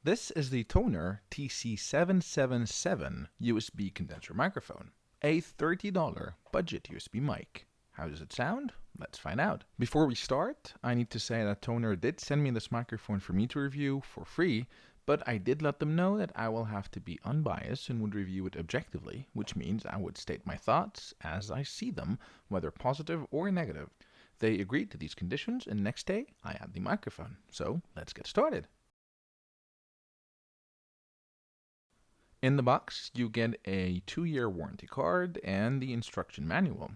This is the Tonor TC-777 USB condenser microphone, a $30 budget USB mic. How does it sound? Let's find out. Before we start, I need to say that Tonor did send me this microphone for me to review for free, but I did let them know that I will have to be unbiased and would review it objectively, which means I would state my thoughts as I see them, whether positive or negative. They agreed to these conditions, and next day I had the microphone. So let's get started. In the box, you get a 2-year warranty card and the instruction manual.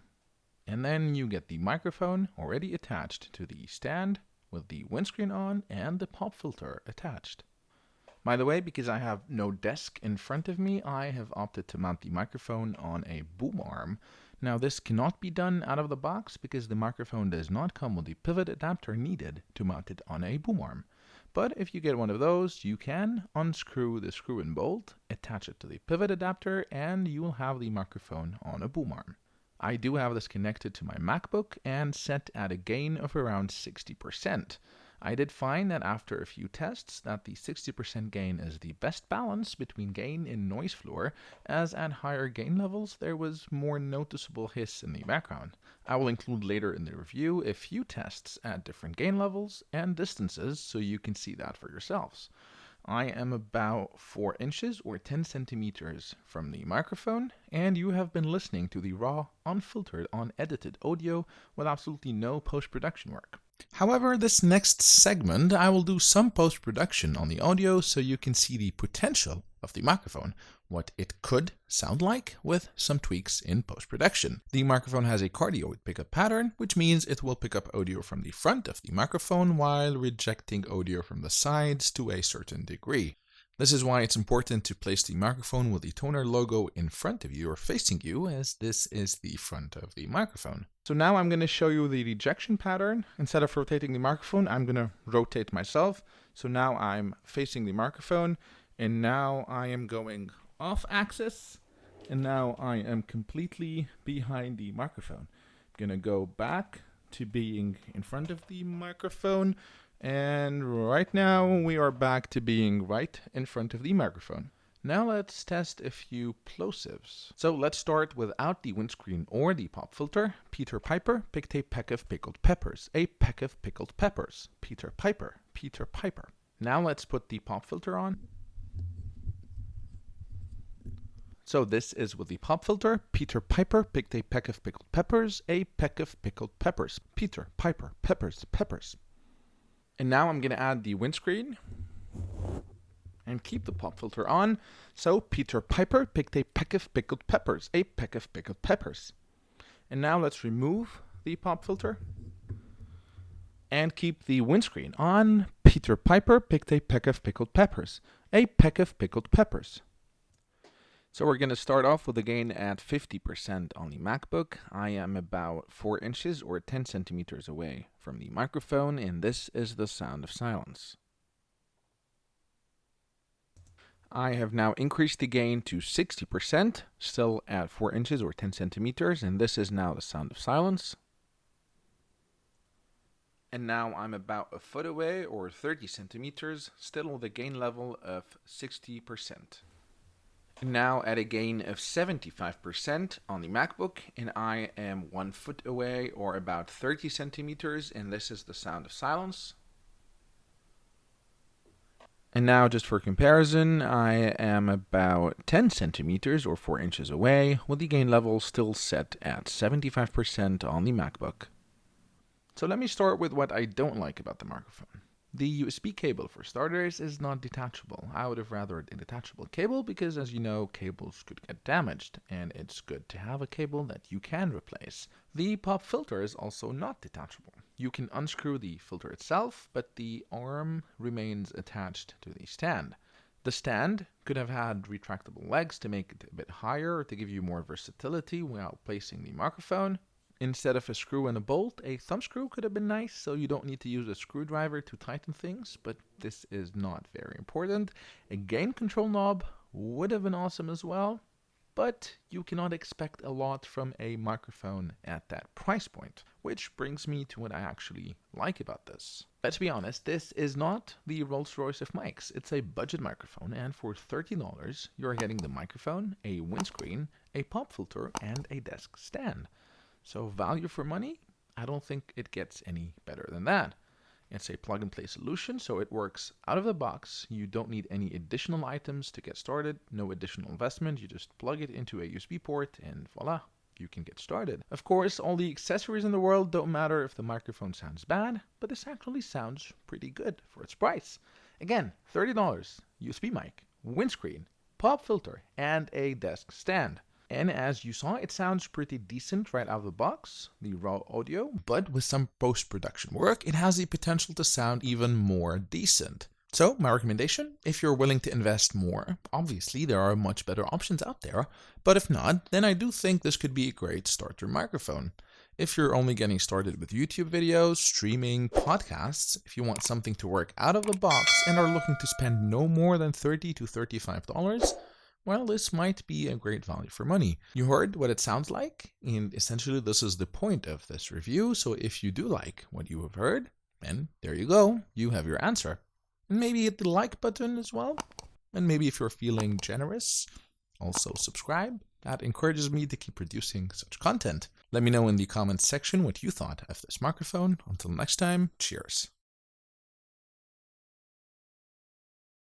And then you get the microphone already attached to the stand with the windscreen on and the pop filter attached. By the way, because I have no desk in front of me, I have opted to mount the microphone on a boom arm. Now this cannot be done out of the box because the microphone does not come with the pivot adapter needed to mount it on a boom arm. But if you get one of those, you can unscrew the screw and bolt, attach it to the pivot adapter, and you will have the microphone on a boom arm. I do have this connected to my MacBook and set at a gain of around 60%. I did find that after a few tests that the 60% gain is the best balance between gain and noise floor, as at higher gain levels there was more noticeable hiss in the background. I will include later in the review a few tests at different gain levels and distances so you can see that for yourselves. I am about 4 inches or 10 centimeters from the microphone, and you have been listening to the raw, unfiltered, unedited audio with absolutely no post-production work. However, this next segment I will do some post-production on the audio so you can see the potential of the microphone, what it could sound like with some tweaks in post-production. The microphone has a cardioid pickup pattern, which means it will pick up audio from the front of the microphone while rejecting audio from the sides to a certain degree. This is why it's important to place the microphone with the Tonor logo in front of you or facing you, as this is the front of the microphone. So now I'm going to show you the rejection pattern. Instead of rotating the microphone, I'm going to rotate myself. So now I'm facing the microphone, and now I am going off axis, and now I am completely behind the microphone. I'm going to go back to being in front of the microphone, and right now we are back to being right in front of the microphone. Now let's test a few plosives. So let's start without the windscreen or the pop filter. Peter Piper picked a peck of pickled peppers. A peck of pickled peppers. Peter Piper. Peter Piper. Now let's put the pop filter on. So this is with the pop filter. Peter Piper picked a peck of pickled peppers. A peck of pickled peppers. Peter Piper. Peppers. Peppers. And now I'm going to add the windscreen and keep the pop filter on. So Peter Piper picked a peck of pickled peppers. A peck of pickled peppers. And now let's remove the pop filter and keep the windscreen on. Peter Piper picked a peck of pickled peppers. A peck of pickled peppers. So we're going to start off with a gain at 50% on the MacBook. I am about 4 inches or 10 centimeters away from the microphone, and this is the sound of silence. I have now increased the gain to 60%, still at 4 inches or 10 centimeters, and this is now the sound of silence. And now I'm about a foot away or 30 centimeters, still with a gain level of 60%. Now at a gain of 75% on the MacBook, and I am 1 foot away or about 30 centimeters, and this is the sound of silence. And now just for comparison, I am about 10 centimeters or 4 inches away, with the gain level still set at 75% on the MacBook. So let me start with what I don't like about the microphone. The USB cable, for starters, is not detachable. I would have rather a detachable cable because, as you know, cables could get damaged, and it's good to have a cable that you can replace. The pop filter is also not detachable. You can unscrew the filter itself, but the arm remains attached to the stand. The stand could have had retractable legs to make it a bit higher or to give you more versatility while placing the microphone. Instead of a screw and a bolt, a thumb screw could have been nice, so you don't need to use a screwdriver to tighten things, but this is not very important. A gain control knob would have been awesome as well, but you cannot expect a lot from a microphone at that price point, which brings me to what I actually like about this. Let's be honest, this is not the Rolls-Royce of mics. It's a budget microphone, and for $30, you're getting the microphone, a windscreen, a pop filter, and a desk stand. So value for money? I don't think it gets any better than that. It's a plug-and-play solution, so it works out of the box. You don't need any additional items to get started, no additional investment. You just plug it into a USB port and voila, you can get started. Of course, all the accessories in the world don't matter if the microphone sounds bad, but this actually sounds pretty good for its price. Again, $30, USB mic, windscreen, pop filter, and a desk stand. And as you saw, it sounds pretty decent right out of the box, the raw audio, but with some post-production work, it has the potential to sound even more decent. So, my recommendation, if you're willing to invest more, obviously there are much better options out there, but if not, then I do think this could be a great starter microphone. If you're only getting started with YouTube videos, streaming, podcasts, if you want something to work out of the box and are looking to spend no more than $30 to $35, well, this might be a great value for money. You heard what it sounds like, and essentially this is the point of this review, so if you do like what you have heard, then there you go, you have your answer. And maybe hit the like button as well, and maybe if you're feeling generous, also subscribe. That encourages me to keep producing such content. Let me know in the comments section what you thought of this microphone. Until next time, cheers.